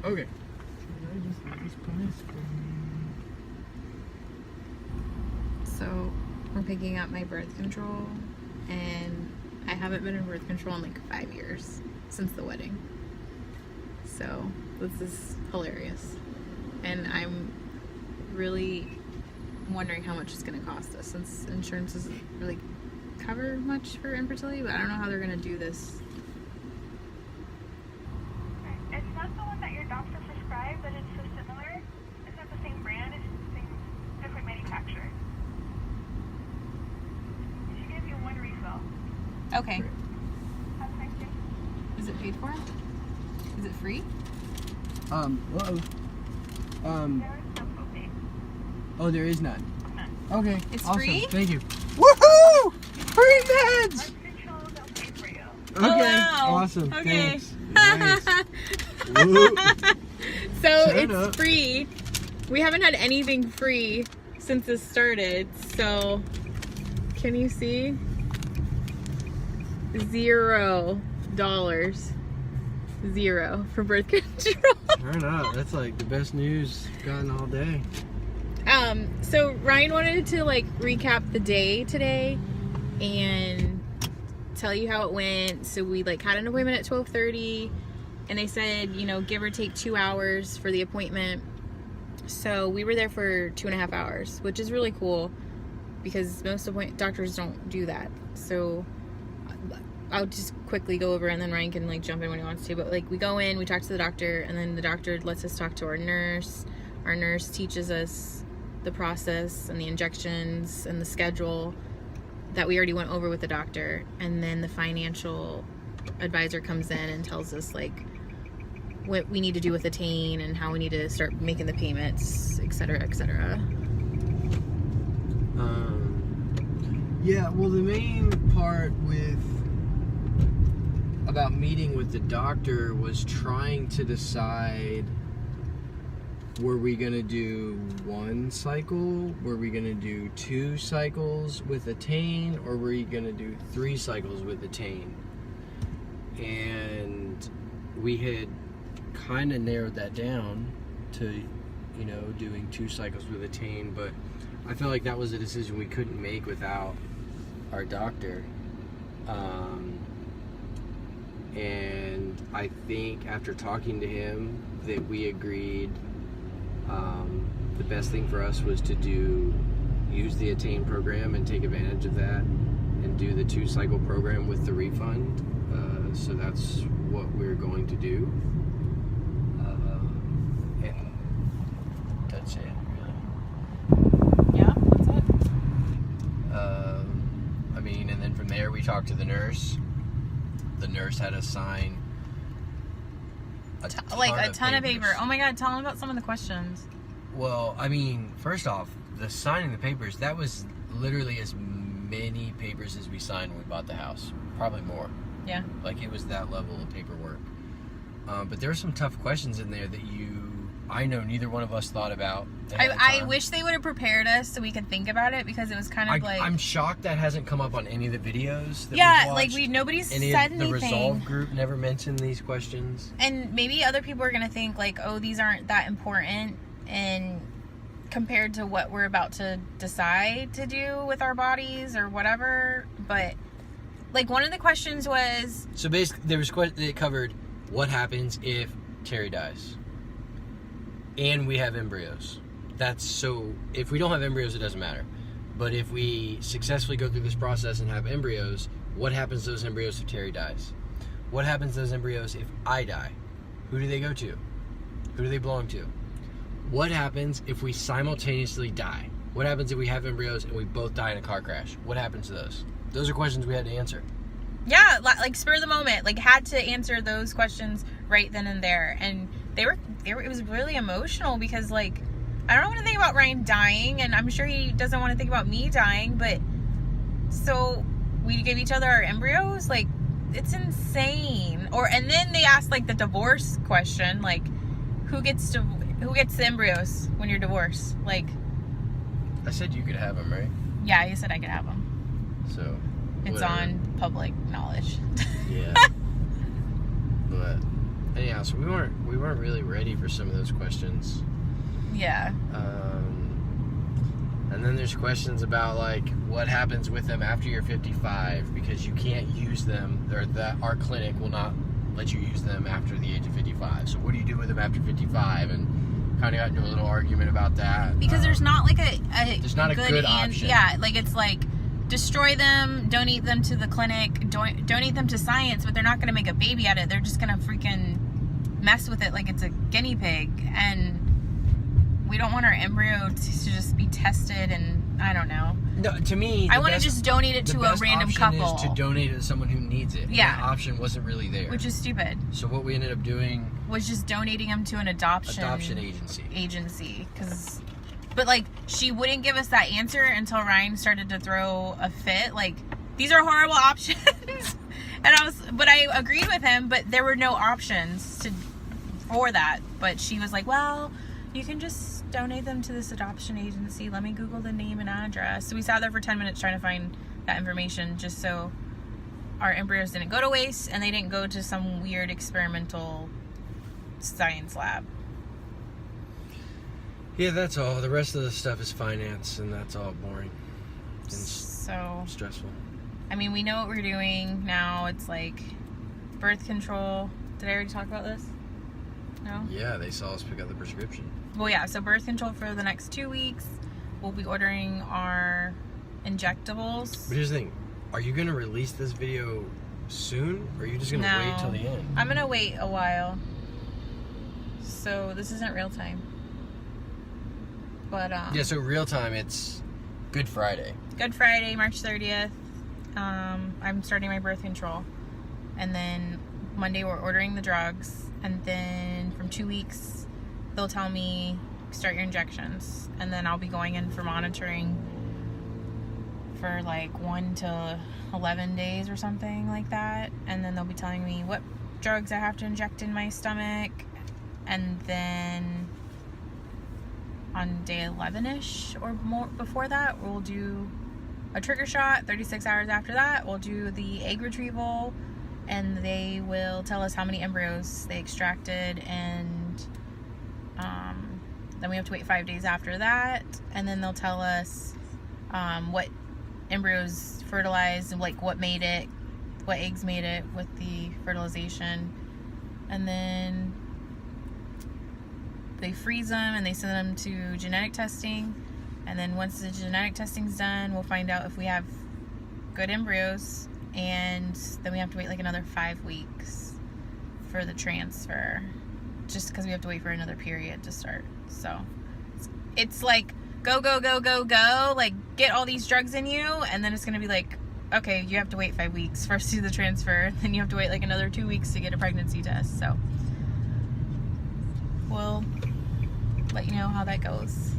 Okay. So, we're picking up my birth control, and I haven't been in birth control in like 5 years since the wedding. So, this is hilarious. And I'm really wondering how much it's going to cost us, since insurance doesn't really cover much for infertility, but I don't know how they're going to do this. It's not the one that your doctor prescribed, but it's so similar. It's not the same brand, it's the same, different manufacturer. She gave you one refill. Okay. Have a nice day. Is it paid for? Is it free? Whoa. There is no copay. Oh, there is none. None. Okay. It's awesome. free? Thank you. Woohoo! Free meds! Birth control, they'll pay for you. Okay. wow. Awesome. Okay. Thanks. Nice. Woo. So Shut it's up. free. We haven't had anything free since this started. So can you see? $0. Zero for birth control. Turn up. That's like the best news I've gotten all day. So Ryan wanted to like recap the day today and tell you how it went. So we like had an appointment at 12:30, and they said, you know, give or take 2 hours for the appointment. So we were there for 2.5 hours, which is really cool because most doctors don't do that. So I'll just quickly go over, and then Ryan can like jump in when he wants to. But like we go in, we talk to the doctor, and then the doctor lets us talk to our nurse. Our nurse teaches us the process and the injections and the schedule that we already went over with the doctor. And then the financial advisor comes in and tells us like what we need to do with Attain and how we need to start making the payments, etc., etc. Yeah, well, the main part about meeting with the doctor was trying to decide, were we going to do 1 cycle? Were we going to do 2 cycles with Attain? Or were we going to do 3 cycles with Attain? And we had kind of narrowed that down to, you know, doing 2 cycles with Attain, but I felt like that was a decision we couldn't make without our doctor. And I think after talking to him that we agreed the best thing for us was to use the Attain program and take advantage of that and do the 2 cycle program with the refund. So that's what we're going to do. And that's it, really. Yeah, that's it. I mean, and then from there we talked to the nurse. The nurse had us sign a ton of paper. Oh my god, tell them about some of the questions. Well, I mean, first off, the signing the papers, that was literally as many papers as we signed when we bought the house. Probably more. Yeah. Like, it was that level of paperwork. But there were some tough questions in there that I know neither one of us thought about. I wish they would have prepared us so we could think about it, because it was kind of like... I'm shocked that hasn't come up on any of the videos that yeah, we've watched. like nobody's Any said of the anything. Resolve group never mentioned these questions. And maybe other people are going to think like, oh, these aren't that important, and compared to what we're about to decide to do with our bodies or whatever. But like one of the questions was... So basically, there was it covered what happens if Terry dies and we have embryos. That's so, if we don't have embryos, it doesn't matter. But if we successfully go through this process and have embryos, what happens to those embryos if Terry dies? What happens to those embryos if I die? Who do they go to? Who do they belong to? What happens if we simultaneously die? What happens if we have embryos and we both die in a car crash? What happens to those? Those are questions we had to answer. Yeah, like spur of the moment, like had to answer those questions right then and there. And they were it was really emotional, because like, I don't want to think about Ryan dying, and I'm sure he doesn't want to think about me dying, but so we give each other our embryos, like, it's insane. And then they asked like the divorce question, like who gets the embryos when you're divorced? Like, I said you could have them, right? yeah, you said I could have them. So It's whatever. on public knowledge. Yeah. But anyhow, now, so we weren't really ready for some of those questions. Yeah. And then there's questions about like what happens with them after you're 55, because you can't use them, or that our clinic will not let you use them after the age of 55. So what do you do with them after 55? And kind of got into a little argument about that. Because there's not like there's not a good option. Yeah, like it's like destroy them, donate them to the clinic, donate them to science, but they're not going to make a baby out of it. They're just going to freaking mess with it like it's a guinea pig. And we don't want our embryo to just be tested, and I don't know. No, to me, I want to just donate it to a random couple. Is to donate it to someone who needs it. Yeah. And that option wasn't really there. Which is stupid. So what we ended up doing was just donating them to an adoption agency. But like, she wouldn't give us that answer until Ryan started to throw a fit. Like, these are horrible options. But I agreed with him, but there were no options for that. But she was like, well, you can just donate them to this adoption agency. Let me Google the name and address. So we sat there for 10 minutes trying to find that information, just so our embryos didn't go to waste and they didn't go to some weird experimental science lab. Yeah, that's all. The rest of the stuff is finance, and that's all boring and so stressful. I mean, we know what we're doing now. It's like birth control. Did I already talk about this? No? Yeah, they saw us pick up the prescription. Well, yeah, so birth control for the next 2 weeks. We'll be ordering our injectables. But here's the thing. Are you going to release this video soon? Or are you just going to wait till the end? I'm going to wait a while. So this isn't real time. But, yeah, so real time, it's Good Friday. Good Friday, March 30th. I'm starting my birth control. And then Monday we're ordering the drugs. And then from 2 weeks, they'll tell me, start your injections. And then I'll be going in for monitoring for like 1 to 11 days or something like that. And then they'll be telling me what drugs I have to inject in my stomach. And then on day 11-ish or more before that, we'll do a trigger shot. 36 hours after that, we'll do the egg retrieval. And they will tell us how many embryos they extracted, and then we have to wait 5 days after that, and then they'll tell us what embryos fertilized and like what made it, what eggs made it with the fertilization, and then they freeze them and they send them to genetic testing, and then once the genetic testing's done, we'll find out if we have good embryos. And then we have to wait like another 5 weeks for the transfer, just because we have to wait for another period to start. So it's like go, like get all these drugs in you, and then it's going to be like, okay, you have to wait 5 weeks first to do the transfer, then you have to wait like another 2 weeks to get a pregnancy test. So we'll let you know how that goes.